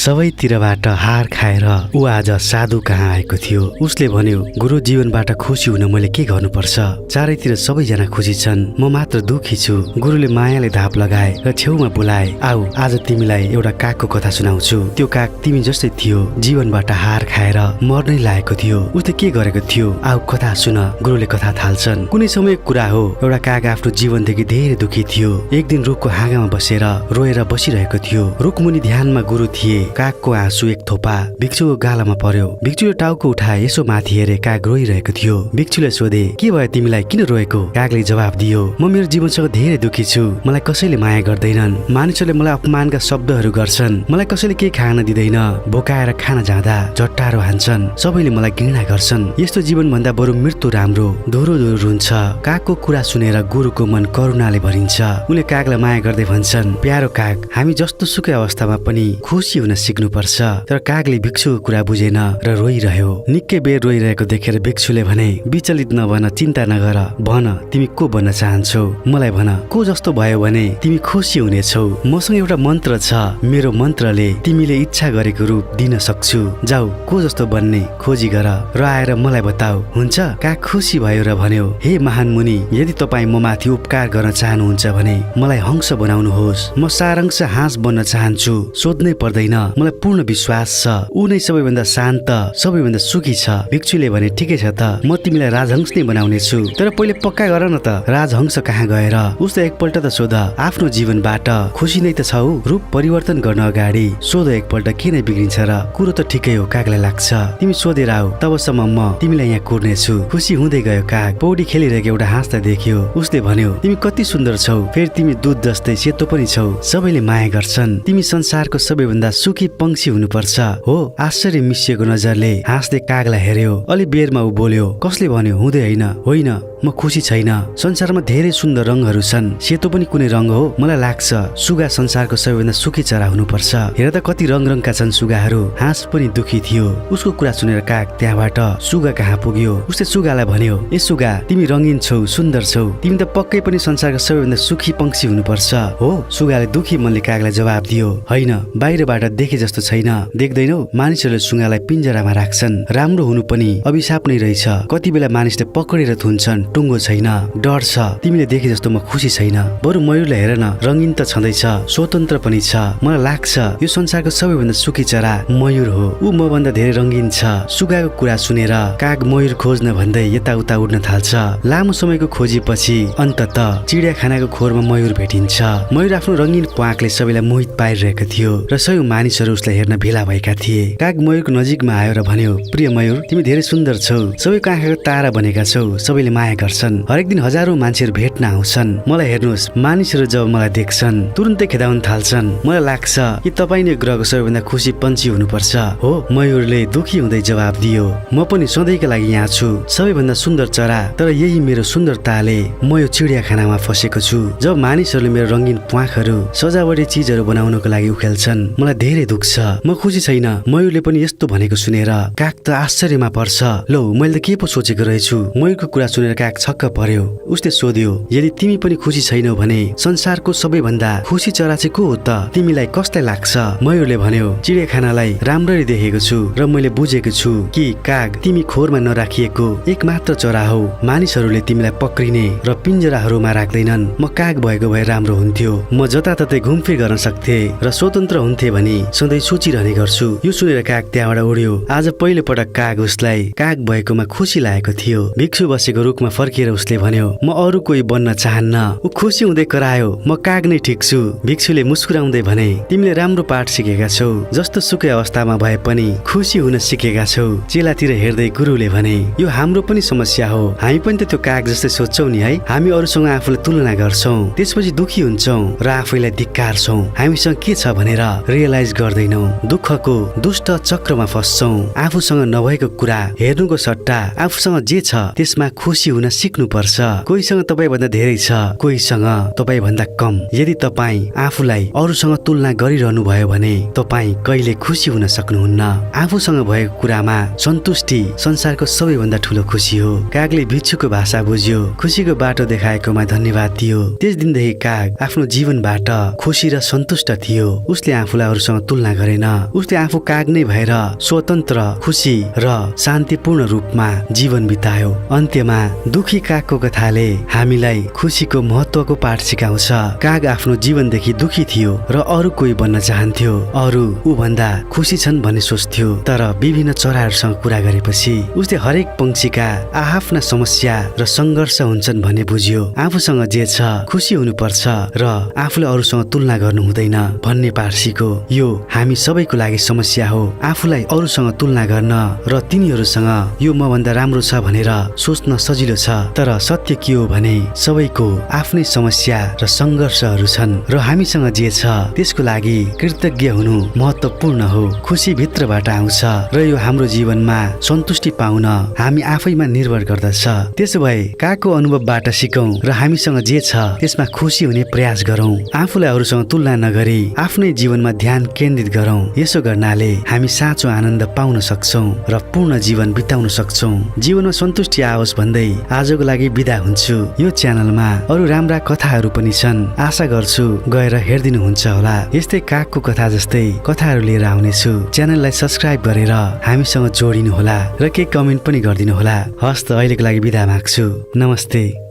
सबैतिरबाट हार खाएर ऊ आज साधु कहाँ आएको थियो। उसले भन्यो, गुरु जीवनबाट खुसी हुन मैले के गर्नुपर्छ? चारैतिर सबैजना खुसी छन्, म मात्र दुखी छु। गुरुले मायाले धाप लगाए र छेउमा बोलाए, आऊ आज तिमीलाई एउटा कागको कथा सुनाउँछु। त्यो काग तिमी जस्तै थियो, जीवनबाट हार खाएर मर्नै लागेको थियो। उसले के गरेको थियो? आऊ कथा सुन। गुरुले कथा थाल्छन्। कुनै समय कुरा हो, एउटा काग आफ्नो जीवनदेखि धेरै दुखी थियो। एक दिन रुखको हाँगामा बसेर रोएर बसिरहेको थियो। रुखमुनि ध्यानमा गुरु थिए। कागको आँसु एक थोपा भिक्षुको गालामा पर्यो। भिक्षुले टाउको उठाए, यसो माथि हेरे, काग रोइरहेको थियो। भिक्षुले सोधे, के भयो तिमीलाई, किन रोएको? कागले जवाफ दियो, म मेरो जीवनसँग धेरै दुखी छु। मलाई कसैले माया गर्दैनन्। मानिसहरूले मलाई अपमानका शब्दहरू गर्छन्। मलाई कसैले केही खान दिँदैन। भोकाएर खान जाँदा झट्टारो हान्छन्। सबैले मलाई घृणा गर्छन्। यस्तो जीवनभन्दा बरु मृत्यु राम्रो। दोहोरो दोहोरो रुन्छ। कागको कुरा सुनेर गुरुको मन करुणाले भरिन्छ। उनले कागलाई माया गर्दै भन्छन्, प्यारो काग, हामी जस्तो सुकै अवस्थामा पनि खुसी हुन सिक्नुपर्छ। तर कागले भिक्षुको कुरा बुझेन र रोइरह्यो। निकै बेर रोइरहेको देखेर भिक्षुले भने, विचलित नभन, चिन्ता नगर, भन तिमी को बन्न चाहन्छौ? मलाई भन, को जस्तो भयो भने तिमी खुसी हुनेछौ। मसँग एउटा मन्त्र छ। मेरो मन्त्रले तिमीले इच्छा गरेको रूप दिन सक्छु। जाऊ, को जस्तो बन्ने खोजी गर र आएर मलाई बताऊ, हुन्छ? काग खुसी भयो र भन्यो, हे महान मुनि, यदि तपाईँ म माथि उपकार गर्न चाहनुहुन्छ भने मलाई हंस बनाउनुहोस्। म सारांश हाँस बन्न चाहन्छु। सोध्नै पर्दैन, मलाई पूर्ण विश्वास छ ऊ नै सबैभन्दा शान्त, सबैभन्दा सुखी छ। भिक्षुले भने, ठिकै छ त, म तिमीलाई राजहंस नै बनाउने छु। तर पहिले पक्का गर न त, राजहंस कहाँ गएर? उसले एकपल्ट त सोध, आफ्नो जीवनबाट खुसी नै त छौ? रूप परिवर्तन गर्न अगाडि सोध एकपल्ट, के नै बिग्रिन्छ र? कुरो त ठिकै हो, कागलाई लाग्छ। तिमी सोधेर आऊ, तबसम्म म तिमीलाई यहाँ कुर्नेछु। खुसी हुँदै गयो काग। पौडी खेलिरहेको एउटा हाँसलाई देख्यो। उसले भन्यो, तिमी कति सुन्दर छौ, फेरि तिमी दूध जस्तै सेतो पनि छौ। सबैले माया गर्छन्। तिमी संसारको सबैभन्दा सुखी पंक्षी हुनुपर्छ। हो? आश्चर्य मिसिएको नजरले हाँसले कागलाई हेर्यो। अलि बेरमा ऊ बोल्यो, कसले भन्यो हुँदै होइन, म खुसी छैन। संसारमा धेरै सुन्दर रङहरू छन्, सेतो पनि कुनै रङ हो? मलाई लाग्छ सुगा संसारको सबैभन्दा सुखी चरा हुनुपर्छ। हेर त कति रङका छन् सुगाहरू। हाँस पनि दुखी थियो। उसको कुरा सुनेर काग त्यहाँबाट सुगा कहाँ पुग्यो। उसले सुगालाई भन्यो, ए सुगा, तिमी रङ्गीन छौ, सुन्दर छौ, तिमी त पक्कै पनि संसारको सबैभन्दा सुखी पंक्षी हुनुपर्छ। हो? सुगाले दुखी मनले कागलाई जवाब दियो, होइन, बाहिरबाट देखे जस्तो छैन। देख्दैनौ, मानिसहरूले सुगालाई पिञ्जरामा राख्छन्। राम्रो हुनु पनि अभिशाप नै रहेछ। कति बेला मानिसले पक्रेर थुन्छन्, टुङ्गो छैन, डर छ। तिमीले देखे जस्तो म खुसी छैन। बरु मयूरलाई हेर न, रङ्गीन त छँदैछ, स्वतन्त्र पनि छ। मलाई लाग्छ यो संसारको सबैभन्दा सुखी चरा मयूर हो। ऊ म भन्दा धेरै रङ्गीन छ। सुगाको कुरा सुनेर काग मयूर खोज्न भन्दै यताउता उड्न थाल्छ। लामो समयको खोजीपछि अन्ततः चिडियाखानाको खोरमा मयूर भेटिन्छ। मयूर आफ्नो रङ्गीन प्वाँखले सबैलाई मोहित पारिरहेको थियो र सयौं मानिसहरू उसलाई हेर्न भेला भएका थिए। काग मयूरको नजिकमा आयो र भन्यो, प्रिय मयूर, तिमी धेरै सुन्दर छौ, सबैको आँखाको तारा बनेका छौ, सबैले माया गर्छन्। हरेक दिन हजारौं मान्छेहरू भेट्न आउँछन्। मलाई हेर्नुहोस्, मानिसहरू जब मलाई देख्छन् तुरुन्तै खेदाउन थाल्छन्। मलाई लाग्छ कि तपाईँ नै ग्रहको सबैभन्दा खुसी पन्छी हुनुपर्छ। हो? मयूरले दुखी हुँदै जवाब दियो, म पनि सधैँका लागि यहाँ छु, सबैभन्दा सुन्दर चरा। तर यही मेरो सुन्दरताले म यो चिडियाखानामा फसेको छु। जब मानिसहरूले मेरो रङ्गीन प्वाँखहरू सजावटी चिजहरू बनाउनको लागि उखेल्छन्, मलाई धेरै दुख छ, म खुसी छैन। मयूरले पनि यस्तो भनेको सुनेर काग त आश्चर्यमा पर्छ। लौ, मैले त के पो सोचेको रहेछु। मयूरको कुरा सुनेर काग छक्क पर्यो। उसले सोध्यो, यदि तिमी पनि खुसी छैनौ भने संसारको सबैभन्दा खुसी चरा चाहिँ को हो त? तिमीलाई कसलाई लाग्छ? मयूरले भन्यो, चिडियाखानालाई राम्ररी देखेको छु र मैले बुझेको छु कि काग तिमी खोरमा नराखिएको एक मात्र चरा हो। मानिसहरूले तिमीलाई पक्रिने र पिञ्जराहरूमा राख्दैनन्। म काग भएको भए राम्रो हुन्थ्यो। म जताततै घुमफिर गर्न सक्थे र स्वतन्त्र हुन्थे भनी सधैँ सोचिरहने गर्छु। यो सुनेर काग त्यहाँबाट उड्यो। आज पहिलो पटक काग उसलाई काग भएकोमा खुसी लागेको थियो। भिक्षु बसेको रुखमा फर्किएर उसले भन्यो, म अरू कोही बन्न चाहन्न। ऊ खुसी हुँदै करायो, म काग नै ठिक छु। भिक्षुले मुस्कुराउँदै भने, तिमीले राम्रो पाठ सिकेका छौ, जस्तो सुकै अवस्थामा भए पनि खुसी हुन सिकेका छौ। चेलातिर हेर्दै गुरुले भने, यो हाम्रो पनि समस्या हो, हामी पनि त त्यो काग जस्तै सोच्छौ नि है। हामी अरूसँग आफूलाई तुलना गर्छौं, त्यसपछि दुखी हुन्छौं र आफैलाई धिक्कारछौं। हामीसँग के छ भनेर रियलाइज गर्दैनौं। दुःखको दुष्ट चक्रमा फस्छौं। आफूसँग नभएको कुरा हेर्नुको सट्टा आफूसँग जे छ त्यसमा खुसी हुन सिक्नुपर्छ। कोहीसँग तपाईभन्दा धेरै छ, कोहीसँग तपाईभन्दा कम। यदि तपाईँ आफूलाई अरूसँग तुलना गरिरहनु भयो भने तपाईँ कहिले खुसी हुन सक्नुहुन्न। आफूसँग भएको कुरामा सन्तुष्टि संसारको सबैभन्दा ठूलो खुसी हो। कागले भिक्षुको भाषा बुझ्यो, खुसीको बाटो देखाएकोमा धन्यवाद दियो। त्यस दिनदेखि काग आफ्नो जीवनबाट खुसी र सन्तुष्ट थियो। उसले आफूलाई अरूसँग तुलना गरेन। उसले आफू काग नै भएर स्वतन्त्र, खुसी र शान्तिपूर्ण रूपमा जीवन बितायो। अन्त्यमा दुखी कागको कथाले हामीलाई खुसीको महत्त्वको पाठ सिकाउँछ। काग आफ्नो जीवनदेखि दुखी थियो र अरू कोही बन्न चाहन्थ्यो। अरू ऊ भन्दा खुसी छन् भन्ने सोच्थ्यो। तर विभिन्न चराहरूसँग कुरा गरेपछि उसले हरेक पंक्षीका आफ्ना समस्या र सङ्घर्ष हुन्छन् भन्ने बुझ्यो। आफूसँग जे छ खुसी हुनुपर्छ र आफूले अरूसँग तुलना गर्नु हुँदैन भन्ने पाठ सिक्यो। यो हामी सबैको लागि समस्या हो, आफूलाई अरूसँग तुलना गर्न र तिनीहरूसँग यो मभन्दा राम्रो छ भनेर सोच्न सजिलो छ। तर सत्य के हो भने सबैको आफ्नै समस्या र सङ्घर्षहरू छन् र हामीसँग जे छ त्यसको लागि कृतज्ञ हुनु महत्त्वपूर्ण हो। खुसी भित्रबाट आउँछ र यो हाम्रो जीवनमा सन्तुष्टि पाउन हामी आफैमा निर्भर गर्दछ। त्यसो भए कागको अनुभवबाट सिकौं र हामीसँग जे छ त्यसमा खुसी हुने प्रयास गरौं। आफूलाई अरूसँग तुलना नगरी आफ्नै जीवनमा ध्यान केन्द्रित गरौं। यसो गर्नाले हामी साँचो आनन्द पाउन सक्छौं र पूर्ण जीवन बिताउन सक्छौं। जीवनमा सन्तुष्टि आओस् भन्दै आजको लागि बिदा हुन्छु। यो च्यानलमा अरू राम्रा कथाहरू पनि छन्, आशा गर्छु गएर हेरिदिनुहुन्छ होला। यस्तै कागको कथा जस्तै कथाहरू लिएर आउनेछु। च्यानललाई सब्स्क्राइब गरेर हामीसँग जोडिनु होला र केही कमेन्ट पनि गरिदिनु होला। हस्त अहिलेको लागि बिदा माग्छु। नमस्ते।